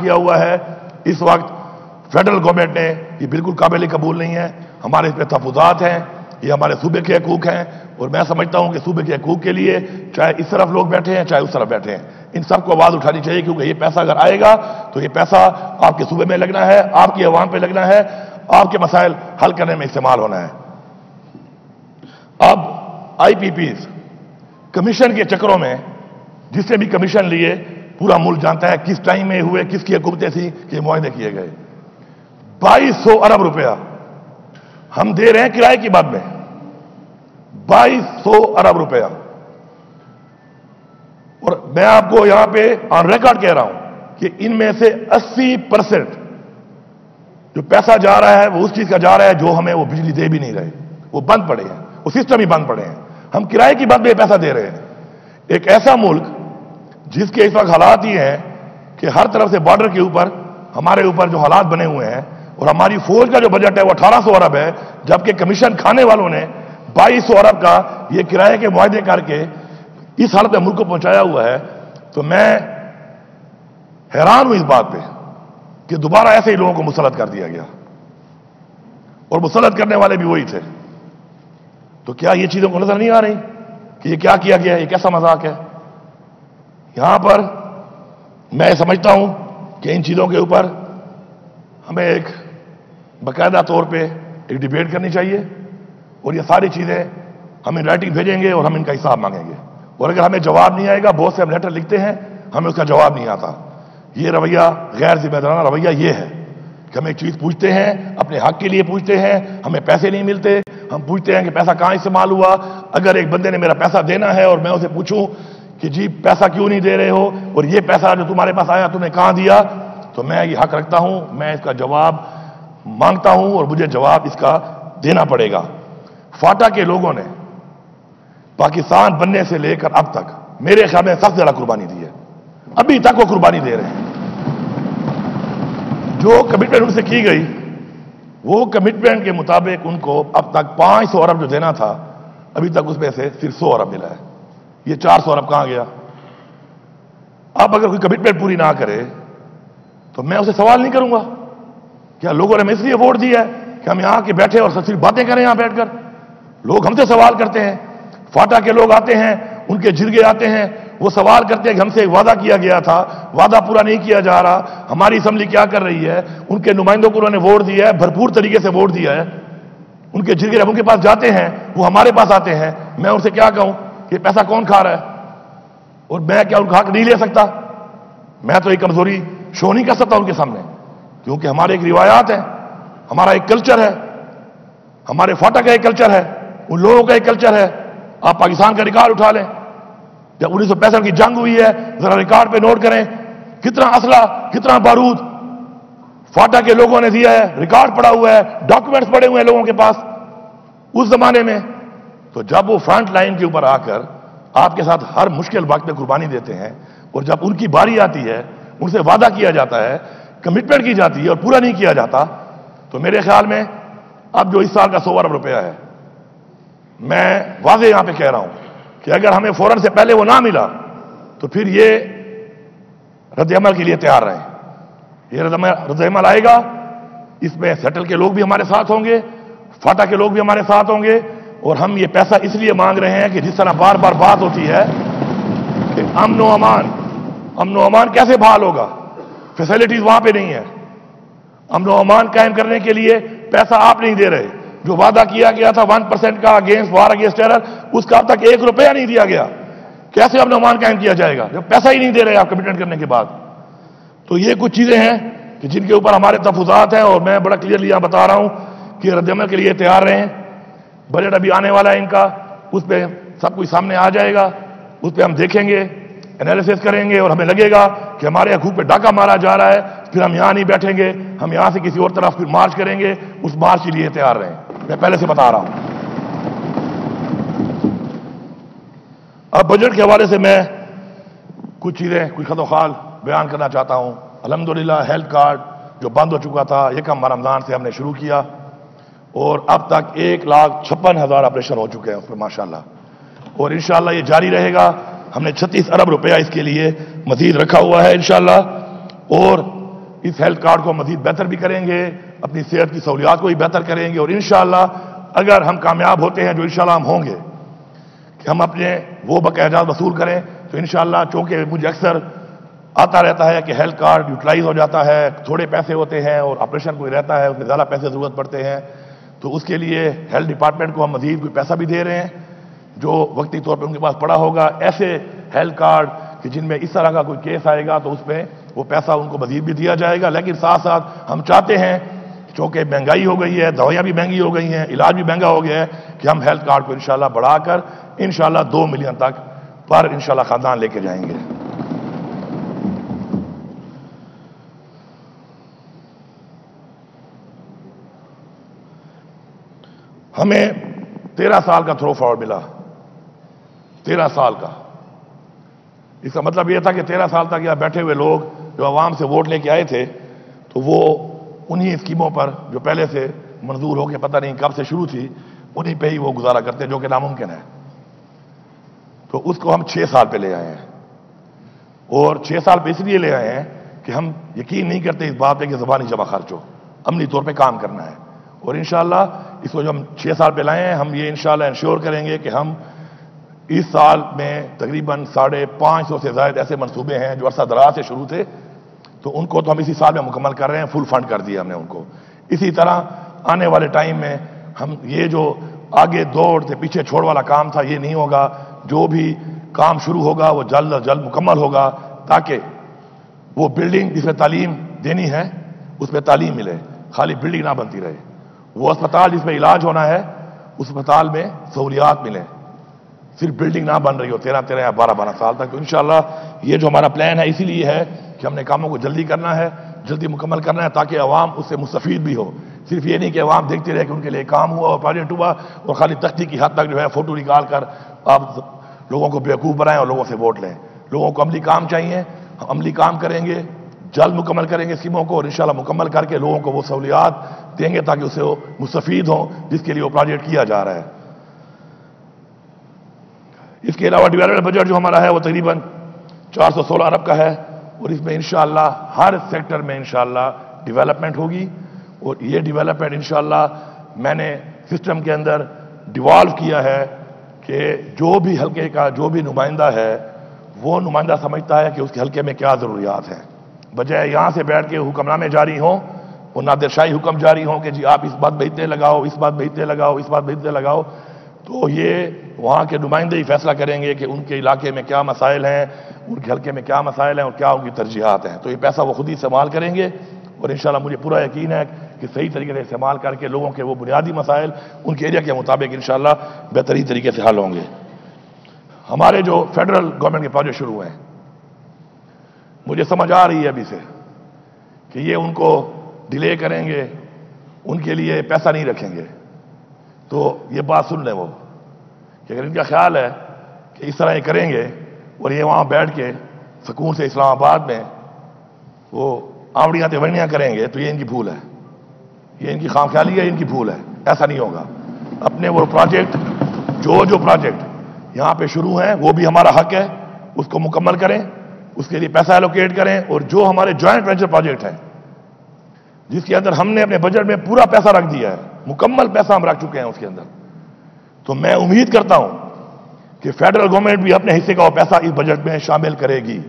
کیا ہوا ہے اس وقت فیڈرل گورنمنٹ نے، یہ بالکل قابل قبول نہیں ہے. ہمارے اس پہ تحفظات ہیں، یہ ہمارے صوبے کے حقوق ہیں، اور میں سمجھتا ہوں کہ صوبے کے حقوق کے لیے چاہے اس طرف لوگ بیٹھے ہیں چاہے اس طرف بیٹھے ہیں، ان سب کو آواز اٹھانی چاہیے، کیونکہ یہ پیسہ اگر آئے گا تو یہ پیسہ آپ کے صوبے میں لگنا ہے، آپ کی عوام پہ لگنا ہے، آپ کے مسائل حل کرنے میں استعمال ہونا ہے. اب آئی پی پیز کمیشن کے چکروں میں، جس نے بھی کمیشن لیے پورا ملک جانتا ہے کس ٹائم میں ہوئے، کس کی حکومتیں تھیں کہ معاہدے کیے گئے. 2200 ارب روپیہ ہم دے رہے ہیں کرائے کی بات میں، 2200 ارب روپیہ. اور میں آپ کو یہاں پہ آن ریکارڈ کہہ رہا ہوں کہ ان میں سے 80% جو پیسہ جا رہا ہے وہ اس چیز کا جا رہا ہے جو ہمیں وہ بجلی دے بھی نہیں رہے، وہ بند پڑے ہیں، وہ سسٹم ہی بند پڑے ہیں. ہم کرائے کی بات میں پیسہ دے رہے ہیں. ایک ایسا ملک جس کے اس وقت حالات یہ ہیں کہ ہر طرف سے بارڈر کے اوپر ہمارے اوپر جو حالات بنے ہوئے ہیں، اور ہماری فوج کا جو بجٹ ہے وہ 1800 ارب ہے، جبکہ کمیشن کھانے والوں نے 2200 ارب کا یہ کرائے کے معاہدے کر کے اس حالت میں ملک کو پہنچایا ہوا ہے. تو میں حیران ہوں اس بات پہ کہ دوبارہ ایسے ہی لوگوں کو مسلط کر دیا گیا، اور مسلط کرنے والے بھی وہی تھے. تو کیا یہ چیزوں کو نظر نہیں آ رہی کہ یہ کیا کیا گیا ہے؟ یہ کیسا مذاق ہے؟ یہاں پر میں سمجھتا ہوں کہ ان چیزوں کے اوپر ہمیں ایک باقاعدہ طور پہ ایک ڈیبیٹ کرنی چاہیے، اور یہ ساری چیزیں ہم ان رائٹنگ بھیجیں گے اور ہم ان کا حساب مانگیں گے. اور اگر ہمیں جواب نہیں آئے گا، بہت سے ہم لیٹر لکھتے ہیں ہمیں اس کا جواب نہیں آتا. یہ رویہ غیر ذمہ دارانہ رویہ یہ ہے کہ ہم ایک چیز پوچھتے ہیں، اپنے حق کے لیے پوچھتے ہیں، ہمیں پیسے نہیں ملتے، ہم پوچھتے ہیں کہ پیسہ کہاں استعمال ہوا. اگر ایک بندے نے میرا پیسہ دینا ہے اور میں اسے پوچھوں کہ جی پیسہ کیوں نہیں دے رہے ہو، اور یہ پیسہ جو تمہارے پاس آیا تم نے کہاں دیا، تو میں یہ حق رکھتا ہوں، میں اس کا جواب مانگتا ہوں اور مجھے جواب اس کا دینا پڑے گا. فاٹا کے لوگوں نے پاکستان بننے سے لے کر اب تک میرے خیال میں سب سے زیادہ قربانی دی ہے، ابھی تک وہ قربانی دے رہے ہیں. جو کمٹمنٹ ان سے کی گئی وہ کمٹمنٹ کے مطابق ان کو اب تک 500 ارب جو دینا تھا، ابھی تک اس میں سے صرف 100 ارب ملا ہے. یہ 400 ارب کہاں گیا؟ اب اگر کوئی کمٹمنٹ پوری نہ کرے تو میں اسے سوال نہیں کروں گا کیا لوگوں نے ہمیں اس لیے ووٹ دیا ہے کہ ہم یہاں کے بیٹھے اور صرف باتیں کریں یہاں بیٹھ کر؟ لوگ ہم سے سوال کرتے ہیں، فاٹا کے لوگ آتے ہیں، ان کے جرگے آتے ہیں، وہ سوال کرتے ہیں کہ ہم سے ایک وعدہ کیا گیا تھا، وعدہ پورا نہیں کیا جا رہا، ہماری اسمبلی کیا کر رہی ہے؟ ان کے نمائندوں کو انہوں نے ووٹ دیا ہے، بھرپور طریقے سے ووٹ دیا ہے. ان کے جرگے جب ان کے پاس جاتے ہیں وہ ہمارے پاس آتے ہیں، میں ان سے کیا کہوں کہ پیسہ کون کھا رہا ہے؟ اور میں کیا ان کا حق نہیں لے سکتا؟ میں تو ایک کمزوری شو نہیں کر سکتا ان کے سامنے، کیونکہ ہمارے ایک روایات ہیں، ہمارا ایک کلچر ہے، ہمارے فاٹا کا ایک کلچر ہے، ان لوگوں کا ایک کلچر ہے. آپ پاکستان کا ریکارڈ اٹھا لیں، جب 1965 کی جنگ ہوئی ہے ذرا ریکارڈ پہ نوٹ کریں کتنا اسلحہ کتنا بارود فاٹا کے لوگوں نے دیا ہے، ریکارڈ پڑا ہوا ہے، ڈاکومنٹس پڑے ہوئے ہیں لوگوں کے پاس اس زمانے میں. تو جب وہ فرنٹ لائن کے اوپر آ کر آپ کے ساتھ ہر مشکل وقت میں قربانی دیتے ہیں، اور جب ان کی باری آتی ہے ان سے وعدہ کیا جاتا ہے، کمٹمنٹ کی جاتی ہے اور پورا نہیں کیا جاتا، تو میرے خیال میں اب جو اس سال کا 100 ارب روپیہ ہے، میں واضح یہاں پہ کہہ رہا ہوں کہ اگر ہمیں فوراً سے پہلے وہ نہ ملا تو پھر یہ رد عمل کے لیے تیار رہیں. یہ رد عمل آئے گا، اس میں سیٹل کے لوگ بھی ہمارے ساتھ ہوں گے، فاٹا کے لوگ بھی ہمارے ساتھ ہوں گے، اور ہم یہ پیسہ اس لیے مانگ رہے ہیں کہ جس طرح بار بار بات ہوتی ہے کہ امن و امان کیسے بحال ہوگا؟ فیسلٹیز وہاں پہ نہیں ہے. امن و امان قائم کرنے کے لیے پیسہ آپ نہیں دے رہے. جو وعدہ کیا گیا تھا 1% کا وار اگینسٹ ٹیرر، اس کا اب تک 1 روپیہ نہیں دیا گیا. کیسے امن و امان قائم کیا جائے گا جب پیسہ ہی نہیں دے رہے آپ کمٹمنٹ کرنے کے بعد؟ تو یہ کچھ چیزیں ہیں کہ جن کے اوپر ہمارے تحفظات ہیں، اور میں بڑا کلیئرلی یہاں بتا رہا ہوں کہ رد عمل کے لیے تیار رہیں. بجٹ ابھی آنے والا ہے ان کا، اس پہ سب کچھ سامنے آ جائے گا، اس پہ ہم دیکھیں گے، انالیسس کریں گے، اور ہمیں لگے گا کہ ہمارے حقوق پہ ڈاکہ مارا جا رہا ہے، پھر ہم یہاں نہیں بیٹھیں گے، ہم یہاں سے کسی اور طرف پھر مارچ کریں گے. اس مارچ کے لیے تیار رہیں، میں پہلے سے بتا رہا ہوں. اب بجٹ کے حوالے سے میں کچھ چیزیں کچھ خط و خال بیان کرنا چاہتا ہوں. الحمدللہ ہیلتھ کارڈ جو بند ہو چکا تھا، یکم رمضان سے ہم نے شروع کیا، اور اب تک 1,56,000 آپریشن ہو چکے ہیں اس میں ماشاءاللہ، اور انشاءاللہ یہ جاری رہے گا. ہم نے 36 ارب روپیہ اس کے لیے مزید رکھا ہوا ہے انشاءاللہ. اور اس ہیلتھ کارڈ کو مزید بہتر بھی کریں گے، اپنی صحت کی سہولیات کو بھی بہتر کریں گے، اور انشاءاللہ اگر ہم کامیاب ہوتے ہیں، جو انشاءاللہ ہم ہوں گے، کہ ہم اپنے وہ باقاعدہ وصول کریں، تو انشاءاللہ چونکہ مجھے اکثر آتا رہتا ہے کہ ہیلتھ کارڈ یوٹیلائز ہو جاتا ہے، تھوڑے پیسے ہوتے ہیں اور آپریشن کوئی رہتا ہے اس میں زیادہ پیسے ضرورت پڑتے ہیں، تو اس کے لیے ہیلتھ ڈپارٹمنٹ کو ہم مزید کوئی پیسہ بھی دے رہے ہیں جو وقتی طور پہ ان کے پاس پڑا ہوگا۔ ایسے ہیلتھ کارڈ کہ جن میں اس طرح کا کوئی کیس آئے گا تو اس میں وہ پیسہ ان کو مزید بھی دیا جائے گا، لیکن ساتھ ساتھ ہم چاہتے ہیں چونکہ مہنگائی ہو گئی ہے، دوائیاں بھی مہنگی ہو گئی ہیں، علاج بھی مہنگا ہو گیا ہے، کہ ہم ہیلتھ کارڈ کو انشاءاللہ بڑھا کر انشاءاللہ 2 ملین تک پر انشاءاللہ خاندان لے کے جائیں گے۔ ہمیں 13 سال کا تھرو فارورڈ ملا، 13 سال کا۔ اس کا مطلب یہ تھا کہ 13 سال تک یہاں بیٹھے ہوئے لوگ جو عوام سے ووٹ لے کے آئے تھے تو وہ انہی اسکیموں پر جو پہلے سے منظور ہو کے پتہ نہیں کب سے شروع تھی انہی پہ ہی وہ گزارا کرتے، جو کہ ناممکن ہے۔ تو اس کو ہم 6 سال پہ لے آئے ہیں، اور 6 سال پہ اس لیے لے آئے ہیں کہ ہم یقین نہیں کرتے اس بات پہ کہ زبانی جمع خرچ ہو، عملی طور پہ کام کرنا ہے، اور انشاءاللہ اس کو جو ہم 6 سال پہ لائے ہیں، ہم یہ انشاءاللہ انشور کریں گے کہ ہم اس سال میں تقریباً 550 سے زائد ایسے منصوبے ہیں جو عرصہ دراز سے شروع تھے، تو ان کو تو ہم اسی سال میں مکمل کر رہے ہیں، فل فنڈ کر دیا ہم نے ان کو۔ اسی طرح آنے والے ٹائم میں ہم یہ جو آگے دوڑتے پیچھے چھوڑ والا کام تھا یہ نہیں ہوگا، جو بھی کام شروع ہوگا وہ جلد از جلد مکمل ہوگا، تاکہ وہ بلڈنگ جس میں تعلیم دینی ہے اس میں تعلیم ملے، خالی بلڈنگ نہ بنتی رہے، وہ اسپتال جس میں علاج ہونا ہے اس اسپتال میں سہولیات ملیں، صرف بلڈنگ نہ بن رہی ہو 13 یا 12 سال تک۔ تو انشاءاللہ یہ جو ہمارا پلان ہے اسی لیے ہے کہ ہم نے کاموں کو جلدی کرنا ہے، جلدی مکمل کرنا ہے، تاکہ عوام اس سے مستفید بھی ہو۔ صرف یہ نہیں کہ عوام دیکھتے رہے کہ ان کے لیے کام ہوا اور پروجیکٹ ہوا اور خالی تختی کی حد تک جو ہے فوٹو نکال کر آپ لوگوں کو بیوقوف بنائیں اور لوگوں سے ووٹ لیں۔ لوگوں کو عملی کام چاہیے، ہم عملی کام کریں گے، جلد مکمل کریں گے اسکیموں کو، اور انشاءاللہ مکمل کر کے لوگوں کو وہ سہولیات دیں گے تاکہ اسے وہ مستفید ہوں جس کے لیے وہ پروجیکٹ کیا جا رہا ہے۔ اس کے علاوہ ڈیولپمنٹ بجٹ جو ہمارا ہے وہ تقریباً 416 ارب کا ہے، اور اس میں انشاءاللہ ہر سیکٹر میں انشاءاللہ ڈیولپمنٹ ہوگی، اور یہ ڈیولپمنٹ انشاءاللہ میں نے سسٹم کے اندر ڈیوالو کیا ہے کہ جو بھی حلقے کا جو بھی نمائندہ ہے وہ نمائندہ سمجھتا ہے کہ اس کے حلقے میں کیا ضروریات ہیں، بجائے یہاں سے بیٹھ کے حکم نامے جاری ہوں اور نادر شاہی حکم جاری ہوں کہ جی آپ اس بات بھیجتے لگاؤ، اس بات بھیجتے لگاؤ، اس بات بھیجتے لگاؤ، تو یہ وہاں کے نمائندے ہی فیصلہ کریں گے کہ ان کے علاقے میں کیا مسائل ہیں، ان کے حلقے میں کیا مسائل ہیں اور کیا ان کی ترجیحات ہیں۔ تو یہ پیسہ وہ خود ہی استعمال کریں گے، اور انشاءاللہ مجھے پورا یقین ہے کہ صحیح طریقے سے استعمال کر کے لوگوں کے وہ بنیادی مسائل ان کے ایریا کے مطابق انشاءاللہ بہترین طریقے سے حل ہوں گے۔ ہمارے جو فیڈرل گورنمنٹ کے پروجیکٹ شروع ہیں، مجھے سمجھ آ رہی ہے ابھی سے کہ یہ ان کو ڈیلے کریں گے، ان کے لیے پیسہ نہیں رکھیں گے، تو یہ بات سن لیں وہ کہ اگر ان کا خیال ہے کہ اس طرح یہ کریں گے اور یہ وہاں بیٹھ کے سکون سے اسلام آباد میں وہ آوڑیاں تیوڑیاں کریں گے تو یہ ان کی بھول ہے، یہ ان کی خام خیالی ہے، ان کی بھول ہے، ایسا نہیں ہوگا۔ اپنے وہ پروجیکٹ جو پروجیکٹ یہاں پہ شروع ہیں وہ بھی ہمارا حق ہے، اس کو مکمل کریں، اس کے لیے پیسہ ایلوکیٹ کریں، اور جو ہمارے جوائنٹ وینچر پروجیکٹ ہیں جس کے اندر ہم نے اپنے بجٹ میں پورا پیسہ رکھ دیا ہے، مکمل پیسہ ہم رکھ چکے ہیں اس کے اندر، تو میں امید کرتا ہوں کہ فیڈرل گورنمنٹ بھی اپنے حصے کا وہ پیسہ اس بجٹ میں شامل کرے گی۔